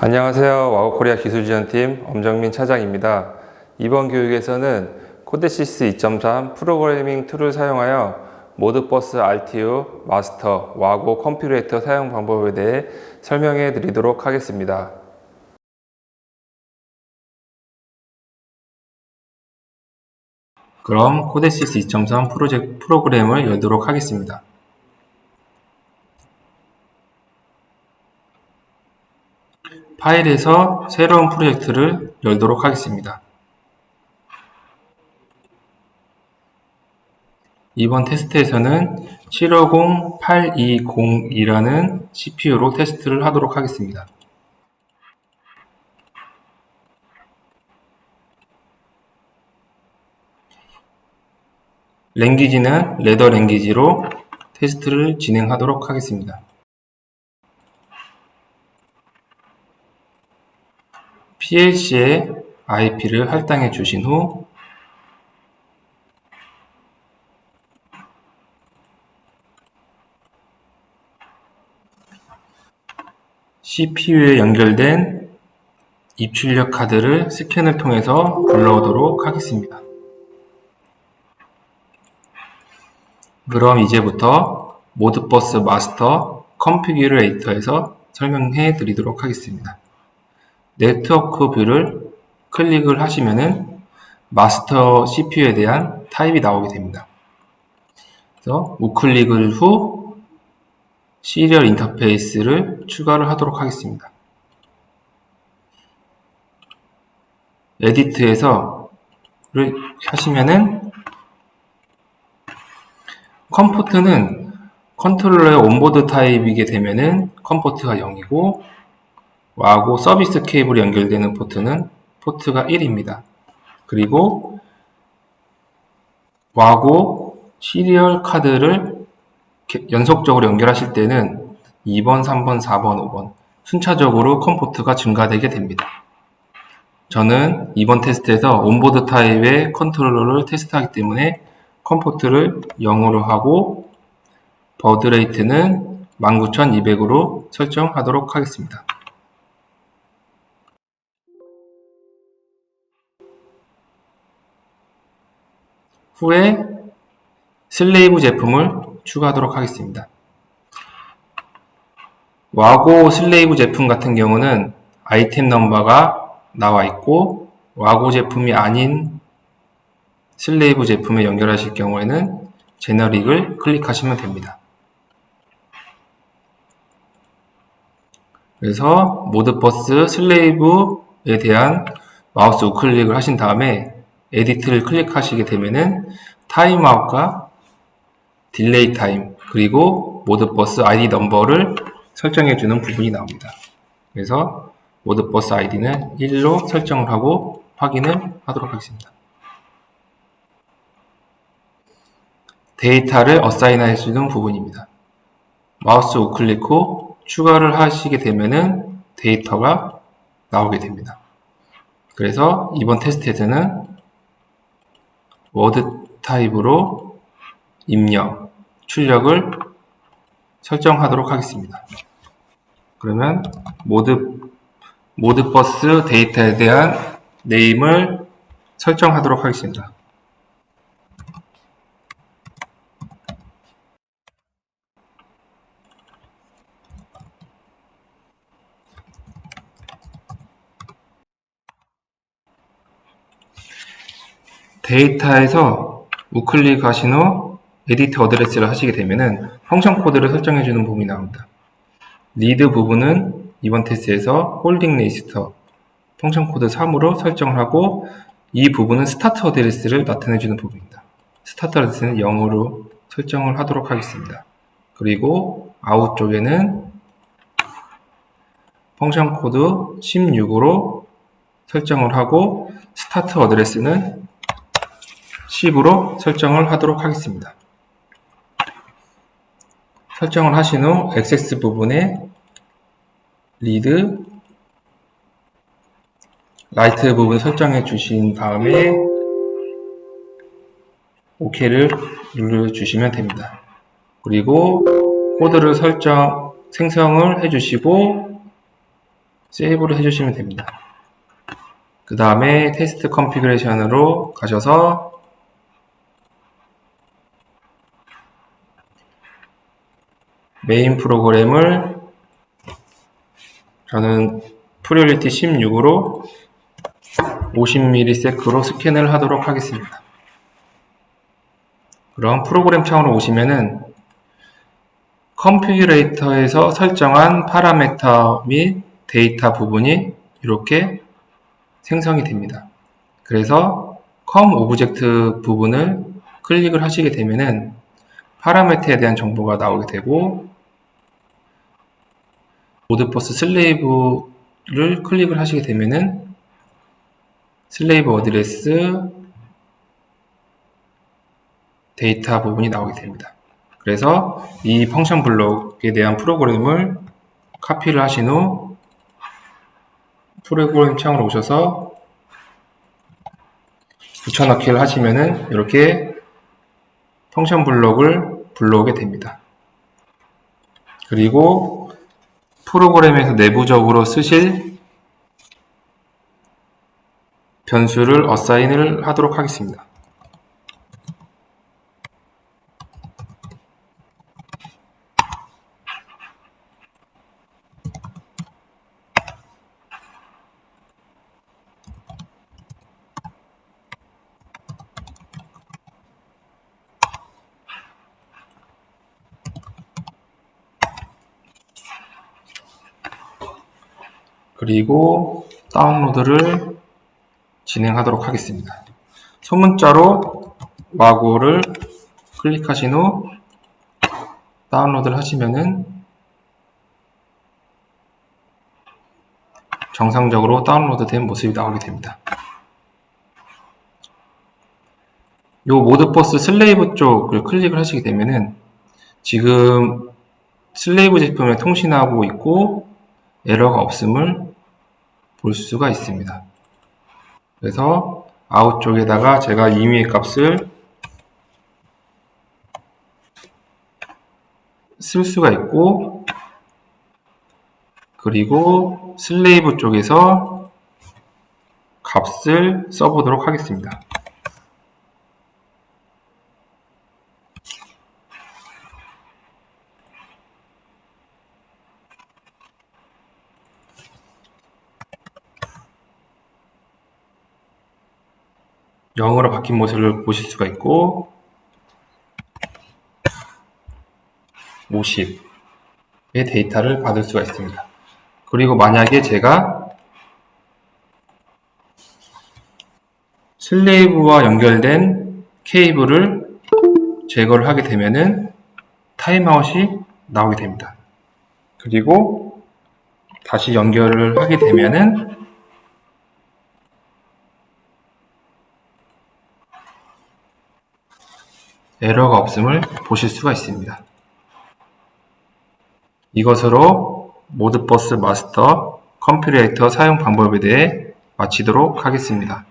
안녕하세요. 와우코리아 기술지원팀 엄정민 차장입니다. 이번 교육에서는 코데시스 2.3 프로그래밍 툴을 사용하여 모드버스 RTU, 마스터, 와고 컴퓨레이터 사용 방법에 대해 설명해 드리도록 하겠습니다. 그럼 코데시스 2.3 프로그램을 열도록 하겠습니다. 파일에서 새로운 프로젝트를 열도록 하겠습니다. 이번 테스트에서는 750820이라는 CPU로 테스트를 하도록 하겠습니다. 랭귀지는 레더 랭귀지로 테스트를 진행하도록 하겠습니다. PLC의 IP를 할당해 주신 후 CPU에 연결된 입출력 카드를 스캔을 통해서 불러오도록 하겠습니다. 그럼 이제부터 모드버스 마스터 컨피규레이터에서 설명해 드리도록 하겠습니다. 네트워크 뷰를 클릭을 하시면은 마스터 CPU에 대한 타입이 나오게 됩니다. 그래서 우클릭을 후 시리얼 인터페이스를 추가를 하도록 하겠습니다. 에디트에서 하시면은 컴포트는 컨트롤러의 온보드 타입이게 되면은 컴포트가 0이고 와고 서비스 케이블이 연결되는 포트는 포트가 1입니다. 그리고 와고 시리얼 카드를 연속적으로 연결하실 때는 2번, 3번, 4번, 5번 순차적으로 컴포트가 증가되게 됩니다. 저는 이번 테스트에서 온보드 타입의 컨트롤러를 테스트하기 때문에 컴포트를 0으로 하고 버드 레이트는 19200으로 설정하도록 하겠습니다. 후에 슬레이브 제품을 추가하도록 하겠습니다. 와고 슬레이브 제품 같은 경우는 아이템 넘버가 나와 있고 와고 제품이 아닌 슬레이브 제품에 연결하실 경우에는 제너릭을 클릭하시면 됩니다. 그래서 모드버스 슬레이브에 대한 마우스 우클릭을 하신 다음에 에디트를 클릭하시게 되면은 타임아웃과 딜레이 타임 그리고 모드버스 ID 넘버를 설정해 주는 부분이 나옵니다. 그래서 모드버스 ID는 1로 설정을 하고 확인을 하도록 하겠습니다. 데이터를 어사인 할 수 있는 부분입니다. 마우스 우클릭 후 추가를 하시게 되면은 데이터가 나오게 됩니다. 그래서 이번 테스트에서는 워드 타입으로 입력, 출력을 설정하도록 하겠습니다. 그러면 모드버스 데이터에 대한 네임을 설정하도록 하겠습니다. 데이터에서 우클릭 하신 후 에디트 어드레스를 하시게 되면은 펑션 코드를 설정해 주는 부분이 나옵니다. 리드 부분은 이번 테스트에서 홀딩 레지스터 펑션 코드 3으로 설정을 하고 이 부분은 스타트 어드레스를 나타내 주는 부분입니다. 스타트 어드레스는 0으로 설정을 하도록 하겠습니다. 그리고 아웃 쪽에는 펑션 코드 16으로 설정을 하고 스타트 어드레스는 10으로 설정을 하도록 하겠습니다. 설정을 하신 후 액세스 부분에 리드, 라이트 부분 설정해 주신 다음에 OK를 눌러주시면 됩니다. 그리고 코드를 생성을 해주시고 세이브를 해주시면 됩니다. 그 다음에 테스트 컨피그레이션으로 가셔서 메인 프로그램을 저는 프리오리티 16으로 50ms로 스캔을 하도록 하겠습니다. 그럼 프로그램 창으로 오시면은 컨피규레이터에서 설정한 파라미터 및 데이터 부분이 이렇게 생성이 됩니다. 그래서 컴 오브젝트 부분을 클릭을 하시게 되면은 파라미터에 대한 정보가 나오게 되고, 모드버스 슬레이브를 클릭을 하시게 되면은 슬레이브 어드레스 데이터 부분이 나오게 됩니다. 그래서 이 펑션 블록에 대한 프로그램을 카피를 하신 후 프로그램 창으로 오셔서 붙여넣기를 하시면은 이렇게 펑션 블록을 불러오게 됩니다. 그리고 프로그램에서 내부적으로 쓰실 변수를 어사인을 하도록 하겠습니다. 그리고 다운로드를 진행하도록 하겠습니다. 소문자로 와고를 클릭하신 후 다운로드를 하시면은 정상적으로 다운로드된 모습이 나오게 됩니다. 요 모드버스 슬레이브 쪽을 클릭을 하시게 되면은 지금 슬레이브 제품에 통신하고 있고 에러가 없음을 볼 수가 있습니다. 그래서 아웃 쪽에다가 제가 임의의 값을 쓸 수가 있고, 그리고 슬레이브 쪽에서 값을 써보도록 하겠습니다. 영어로 바뀐 모습을 보실 수가 있고 50의 데이터를 받을 수가 있습니다. 그리고 만약에 제가 슬레이브와 연결된 케이블을 제거를 하게 되면은 타임아웃이 나오게 됩니다. 그리고 다시 연결을 하게 되면은 에러가 없음을 보실 수가 있습니다. 이것으로 모드버스 마스터 컴피레이터 사용 방법에 대해 마치도록 하겠습니다.